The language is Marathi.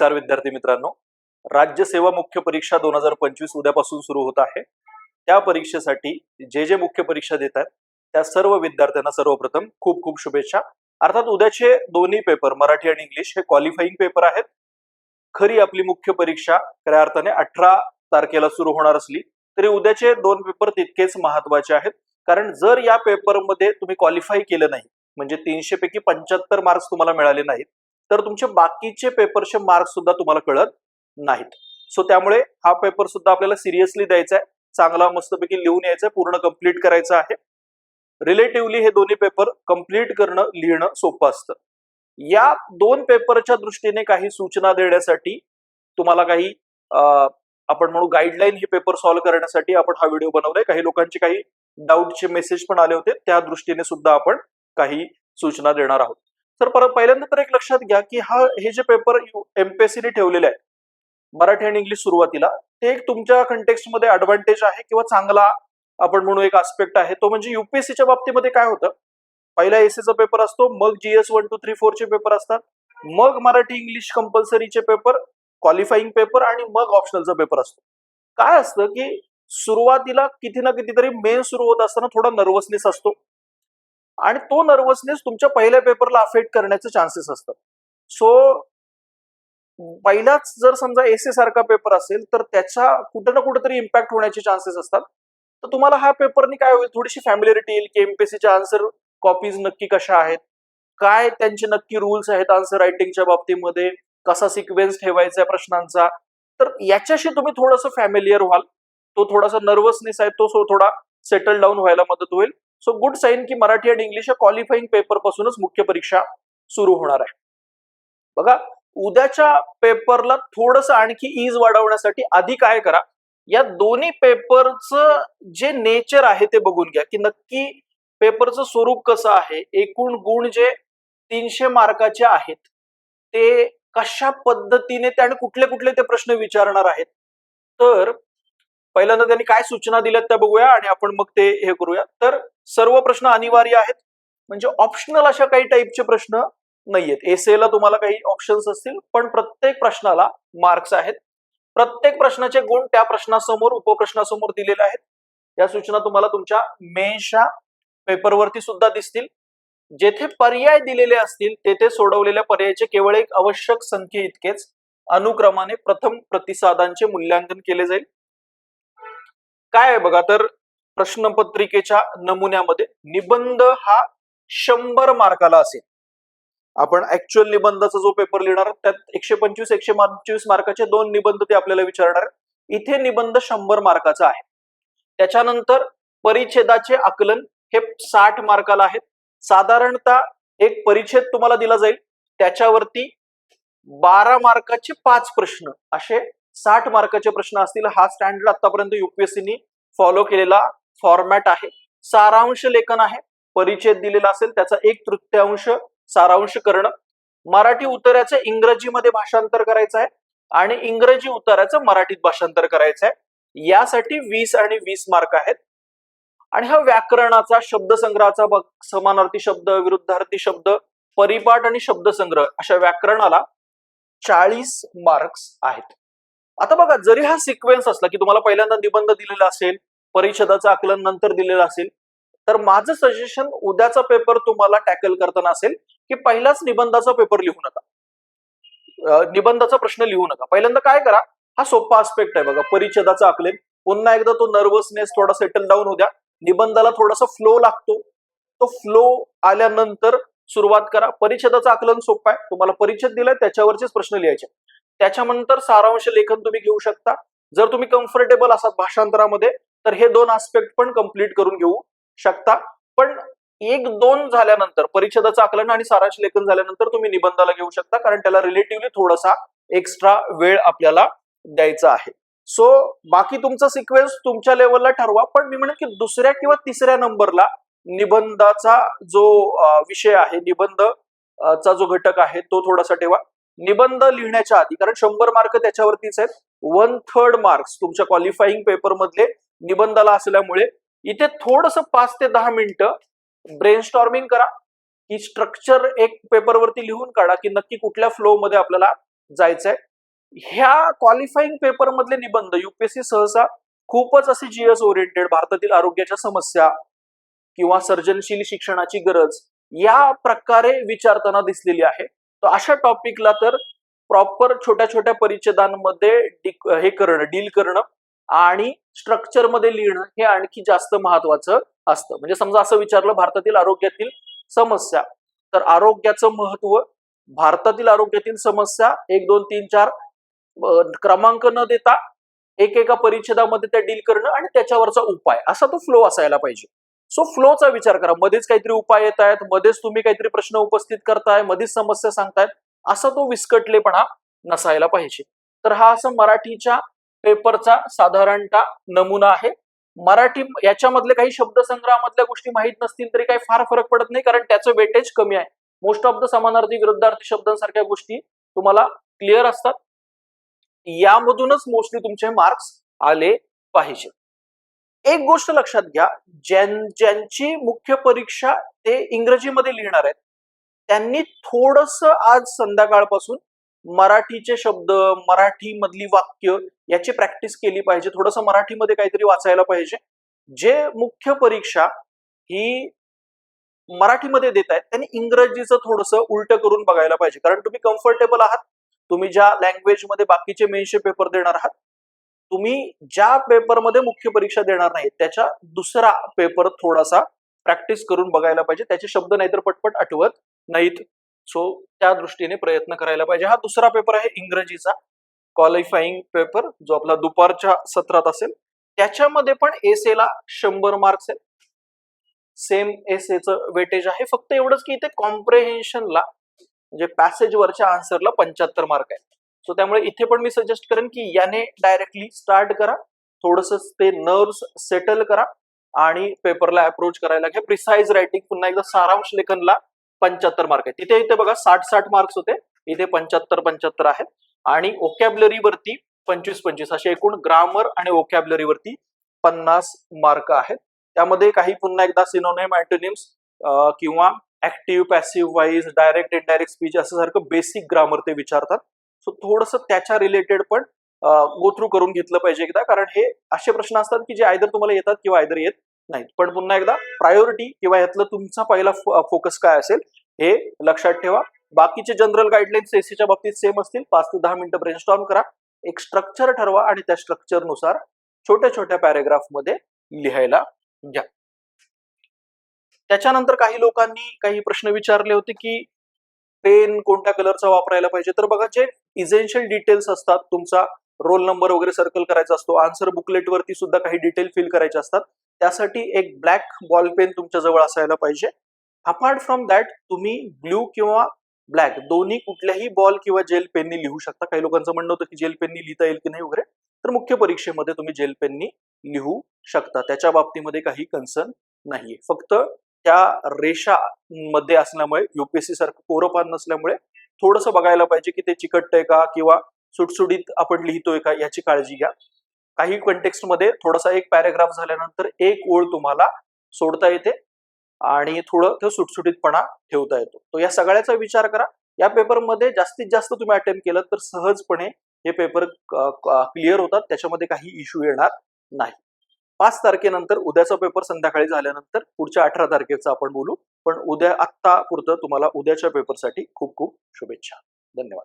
नमस्कार विद्यार्थी मित्रांनो, राज्य सेवा मुख्य परीक्षा 2025 उद्यापासून सुरू होत आहे। त्या परीक्षेसाठी जे मुख्य परीक्षा देतात त्या सर्व विद्यार्थ्यांना सर्वप्रथम खूप खूप शुभेच्छा। अर्थात उद्याचे दोन्ही पेपर मराठी आणि इंग्लिश हे क्वालिफाईंग पेपर आहेत। खरी आपली मुख्य परीक्षा खऱ्या अर्थाने 18 तारखेला सुरू होणार असली तरी उद्याचे दोन पेपर तितकेच महत्त्वाचे आहेत, कारण जर या पेपरमध्ये तुम्ही क्वालिफाय केलं नाही म्हणजे 300 पैकी 75 मार्क्स तुम्हाला मिळाले नाहीत तर तुमचे बाकीचे पेपरचे मार्क्स सुद्धा तुम्हाला कळत नाहीत। सो त्यामुळे हा पेपर सुद्धा आपल्याला सिरियसली द्यायचा आहे, चांगला मस्तपैकी लिहून यायचं आहे, पूर्ण कंप्लीट करायचं आहे। रिलेटिव्हली हे दोन्ही पेपर कंप्लीट करणं लिहिणं सोपं असतं। या दोन पेपरच्या दृष्टीने काही सूचना देण्यासाठी तुम्हाला काही आपण म्हणू गाईडलाईन हे पेपर सॉल्व्ह करण्यासाठी आपण हा व्हिडिओ बनवलाय। काही लोकांचे काही डाऊटचे मेसेज पण आले होते, त्या दृष्टीने सुद्धा आपण काही सूचना देणार आहोत। तर परत पहिल्यांदा तर एक लक्षात घ्या की हे जे पेपर एमपीएससी ने ठेवलेले आहेत मराठी आणि इंग्लिश सुरुवातीला, ते एक तुमच्या कंटेक्स्ट मध्ये ऍडव्हान्टेज आहे किंवा चांगला आपण म्हणू एक आस्पेक्ट आहे। तो म्हणजे युपीएससीच्या बाबतीमध्ये काय होतं, पहिला एसएचा पेपर असतो, मग जीएस 1 2 3 4 चे पेपर असतात, मग मराठी इंग्लिश कंपल्सरीचे पेपर, क्वालिफाईंग पेपर आणि मग ऑप्शनलचा पेपर असतो। काय असतं की सुरुवातीला किती ना कितीतरी मेन सुरू होत असताना थोडा नर्वसनेस असतो आणि तो नर्वसनेस तुमच्या पहिल्या पेपरला अफेक्ट करण्याचे चान्सेस असतात। सो पहिलाच जर समजा एसए सारखा पेपर असेल तर त्याचा कुठे ना कुठेतरी इम्पॅक्ट होण्याचे चान्सेस असतात। तर तुम्हाला हा पेपरनी काय होईल, थोडीशी फॅमिलिअरिटी येईल की एमपीएससीच्या आन्सर कॉपीज नक्की कशा आहेत, काय त्यांचे नक्की रूल्स आहेत आन्सर रायटिंगच्या बाबतीमध्ये, कसा सिक्वेन्स ठेवायचा आहे प्रश्नांचा, तर याच्याशी तुम्ही थोडंसं फॅमिलियर व्हाल। तो थोडासा नर्वसनेस आहे तो थोडा सेटल डाऊन व्हायला मदत होईल। सो गुड साइन की मराठी आणि इंग्लिश या क्वालिफाईंग पेपर पासूनच मुख्य परीक्षा सुरू होणार आहे। बघा, उद्याच्या पेपरला थोडंसं आणखी ईज वाढवण्यासाठी आधी काय करा, या दोन्ही पेपरचं जे नेचर आहे ते बघून घ्या की नक्की पेपरचं स्वरूप कसं आहे, एकूण गुण जे 300 मार्काचे आहेत ते कशा पद्धतीने ते आणि कुठले कुठले ते प्रश्न विचारणार आहेत। तर पहिल्यांदा त्यांनी काय सूचना दिल्यात त्या बघूया आणि आपण मग ते हे करूया। तर सर्व प्रश्न अनिवार्य आहेत, म्हणजे ऑप्शनल अशा काही टाईपचे प्रश्न नाहीयेत। एसएला तुम्हाला काही ऑप्शन्स असतील पण प्रत्येक प्रश्नाला मार्क्स आहेत, प्रत्येक प्रश्नाचे गुण त्या प्रश्नासमोर उपप्रश्नासमोर दिलेले आहेत। या सूचना तुम्हाला तुमच्या मेन्सच्या पेपरवरती सुद्धा दिसतील। जेथे पर्याय दिलेले असतील तेथे सोडवलेल्या पर्यायाचे केवळ एक आवश्यक संख्ये इतकेच अनुक्रमाने प्रथम प्रतिसादांचे मूल्यांकन केले जाईल। काय आहे बघा, तर प्रश्नपत्रिकेच्या नमुन्यामध्ये निबंध हा 100 मार्काला असेल। आपण ऍक्च्युअल निबंधाचा जो पेपर लिहिणार त्यात 125 125 मार्काचे दोन निबंध ते आपल्याला विचारणार आहेत। इथे निबंध 100 मार्काचा आहे। त्याच्यानंतर परिच्छेदाचे आकलन हे 60 मार्काला आहेत। साधारणतः एक परिच्छेद तुम्हाला दिला जाईल, त्याच्यावरती 12 मार्काचे 5 प्रश्न असे 60 मार्काचे प्रश्न असतील। हा स्टँडर्ड आतापर्यंत युपीएससीनी फॉलो केलेला फॉर्मॅट आहे। सारांश लेखन आहे, परिच्छेद दिलेला असेल त्याचा 1/3 सारांश करणं, मराठी उत्तराचं इंग्रजीमध्ये भाषांतर करायचं आहे आणि इंग्रजी उत्तराचं मराठीत भाषांतर करायचं आहे। यासाठी 20 आणि 20 मार्क आहेत। आणि हा व्याकरणाचा, शब्दसंग्रहाचा, समानार्थी शब्द, विरुद्धार्थी शब्द, परिपाठ आणि शब्दसंग्रह अशा व्याकरणाला 40 मार्क्स आहेत। आता बघा, जरी हा सिक्वेन्स असला की तुम्हाला पहिल्यांदा निबंध दिलेला असेल, परिच्छेदाचं आकलन नंतर दिलेलं असेल, तर माझं सजेशन उद्याचा पेपर तुम्हाला टॅकल करताना असेल की पहिलाच निबंधाचा पेपर लिहू नका, निबंधाचा प्रश्न लिहू नका। पहिल्यांदा काय करा, हा सोपा आस्पेक्ट आहे बघा, परिच्छेदाचं आकलन, पुन्हा एकदा तो नर्वसनेस थोडा सेटल डाऊन होऊ द्या। निबंधाला थोडासा फ्लो लागतो, तो फ्लो आल्यानंतर सुरुवात करा। परिच्छेदाचं आकलन सोपं आहे, तुम्हाला परिच्छेद दिलाय त्याच्यावरचेच प्रश्न लिहायचे। त्याच्यानंतर सारांश लेखन तुम्ही घेऊ शकता। जर तुम्ही कम्फर्टेबल असाल भाषांतरामध्ये तर हे दोन आस्पेक्ट पण कंप्लीट करून घेऊ शकता। पण 1-2 झाल्यानंतर, परिच्छेदाचं आकलन आणि सारांश लेखन झाल्यानंतर तुम्ही निबंधाला घेऊ शकता, कारण त्याला रिलेटिव्हली थोडासा एक्स्ट्रा वेळ आपल्याला द्यायचा आहे। सो बाकी तुमचा सिक्वेन्स तुमच्या लेवलला ठरवा, पण मी म्हणेन की दुसऱ्या किंवा तिसऱ्या नंबरला निबंधाचा जो विषय आहे, निबंधचा जो घटक आहे तो थोडासा ठेवा निबंध लिहिण्याच्या आधी, कारण 100 मार्क त्याच्यावरतीच आहेत। 1/3 मार्क्स तुमच्या क्वालिफाईंग पेपर मधले निबंधाला असल्यामुळे इथे थोडंसं 5 ते 10 मिनिटं ब्रेनस्टॉर्मिंग करा, की स्ट्रक्चर एक पेपरवरती लिहून काढा की नक्की कुठल्या फ्लो मध्ये आपल्याला जायचंय। ह्या क्वालिफाईंग पेपर मधले निबंध युपीएससी सहसा खूपच असे जीएस ओरिएंटेड, भारतातील आरोग्याच्या समस्या किंवा सर्जनशील शिक्षणाची गरज या प्रकारे विचारताना दिसलेली आहे. तर अशा टॉपिकला तर प्रॉपर छोट्या छोट्या परिच्छेदांमध्ये हे करणं, डील करणं आणि स्ट्रक्चर मध्ये लिहिणं हे आणखी जास्त महत्वाचं असतं. म्हणजे समजा असं विचारलं भारतातील आरोग्यातील समस्या, तर आरोग्याचं महत्व, भारतातील आरोग्यातील समस्या 1 2 3 4 क्रमांक न देता एकेका परिच्छेदामध्ये त्या डील करणं आणि त्याच्यावरचा उपाय, असा तो फ्लो असायला पाहिजे. सो फ्लोचा विचार करा. मध्येच काहीतरी उपाय येत आहेत, मध्येच तुम्ही काहीतरी प्रश्न उपस्थित करताय, मध्येच समस्या सांगतायत, असा तो विस्कटलेपणा नसायला पाहिजे. तर हा असं मराठीच्या पेपरचा साधारणतः नमुना आहे. मराठी याच्यामधले काही शब्दसंग्रहामधल्या गोष्टी माहीत नसतील तरी काही फार फरक पडत नाही, कारण त्याचं वेटेज कमी आहे. मोस्ट ऑफ द समानार्थी विरुद्धार्थी शब्दांसारख्या गोष्टी तुम्हाला क्लिअर असतात. यामधूनच मोस्टली तुमचे मार्क्स आले पाहिजे. एक गोष्ट लक्षात घ्या, ज्यांची मुख्य परीक्षा ते इंग्रजीमध्ये लिहिणार आहेत त्यांनी थोडस आज संध्याकाळपासून मराठीचे शब्द, मराठी मधली वाक्य याची प्रॅक्टिस केली पाहिजे. थोडस मराठीमध्ये काहीतरी वाचायला पाहिजे. जे मुख्य परीक्षा ही मराठीमध्ये देत आहेत त्यांनी इंग्रजीचं थोडस उलट करून बघायला पाहिजे, कारण तुम्ही कम्फर्टेबल आहात. तुम्ही ज्या लँग्वेज मध्ये बाकीचे मेन्सचे पेपर देणार आहात, तुम्ही ज्या पेपरमध्ये मुख्य परीक्षा देणार नाही त्याच्या दुसरा पेपर थोडासा प्रॅक्टिस करून बघायला पाहिजे. त्याचे शब्द नाहीतर पटपट आठवत नाहीत. सो त्या दृष्टीने प्रयत्न करायला पाहिजे. हा दुसरा पेपर आहे इंग्रजीचा क्वालिफाईंग पेपर, जो आपला दुपारच्या सत्रात असेल. त्याच्यामध्ये पण एसेला 100 मार्क्स आहेत. सेम एसेचं वेटेज आहे. फक्त एवढंच की इथे कॉम्प्रेहेन्शनला म्हणजे पॅसेज वरच्या आन्सरला 75 मार्क आहेत. सो त्यामुळे इथे पण मी सजेस्ट करेन की याने डायरेक्टली स्टार्ट करा, थोडस ते नर्व्स सेटल करा आणि पेपरला अप्रोच करायला घ्या. प्रिसाइज रायटिंग, पुन्हा एकदा सारांश लेखनला 75 मार्क आहेत. तिथे इथे बघा 60 मार्क्स होते, इथे 75 आहेत. आणि ओकॅब्युलरी वरती 25 असे एकूण ग्रामर आणि ओकॅब्युलरी वरती 50 मार्क आहेत. त्यामध्ये काही पुन्हा एकदा सिनोनिम, अँटोनिम्स किंवा active, passive, wise, direct, indirect speech असं सारखं बेसिक ग्रामर ते विचारतात. सो थोडस त्याच्या रिलेटेड पण गो थ्रू करून घेतलं पाहिजे एकदा, कारण हे असे प्रश्न असतात की जे आयदर तुम्हाला येतात किंवा आयदर येत नाहीत. पण पुन्हा एकदा प्रायोरिटी किंवा यातलं तुमचा पहिला फोकस काय असेल हे लक्षात ठेवा. बाकीचे जनरल गाईडलाईन्स एसीच्या बाबतीत सेम असतील. 5 ते 10 मिनिटं ब्रेनस्टॉर्म करा, एक स्ट्रक्चर ठरवा आणि त्या स्ट्रक्चरनुसार छोट्या छोट्या पॅरेग्राफ मध्ये लिहायला घ्या. त्याच्यानंतर काही लोकांनी काही प्रश्न विचारले होते की पेन कोणत्या कलरचा वापरायला पाहिजे. तर बघा, जे इसेन्शियल डिटेल्स असतात, तुमचा रोल नंबर वगैरे सर्कल करायचा असतो, आन्सर बुकलेट वरती सुद्धा काही डिटेल फिल करायचे असतात, त्यासाठी एक ब्लॅक बॉल पेन तुमच्या जवळ असायला पाहिजे. अपार्ट फ्रॉम दॅट तुम्ही ब्ल्यू किंवा ब्लॅक दोन्ही कुठल्याही बॉल किंवा जेल पेननी लिहू शकता. काही लोकांचं म्हणणं होतं की जेल पेननी लिहिता येईल की नाही वगैरे, तर मुख्य परीक्षेमध्ये तुम्ही जेल पेननी लिहू शकता. त्याच्या बाबतीमध्ये काही कन्सर्न नाहीये. फक्त त्या रेषा मध्ये असल्यामुळे, युपीएससी सारखं कोरपान नसल्यामुळे थोडंसं बघायला पाहिजे की ते चिकटतंय का किंवा सुटसुटीत आपण लिहितोय का याची काळजी घ्या. काही कंटेक्स्ट मध्ये थोडासा एक पॅरेग्राफ झाल्यानंतर एक ओळ तुम्हाला सोडता येते आणि थोडं ते सुटसुटीतपणा ठेवता येतो. तो या सगळ्याचा विचार करा. या पेपरमध्ये जास्तीत जास्त तुम्ही अटेम्प्ट केलं तर सहजपणे हे पेपर क्लिअर होतात, त्याच्यामध्ये काही इश्यू येणार नाही. 5 तारखेनंतर उद्याचा पेपर संध्याकाळी झाल्यानंतर पुढच्या 18 तारखेचा आपण बोलू. पण उद्या आत्ता पुरतं तुम्हाला उद्याच्या पेपरसाठी खूप खूप शुभेच्छा. धन्यवाद.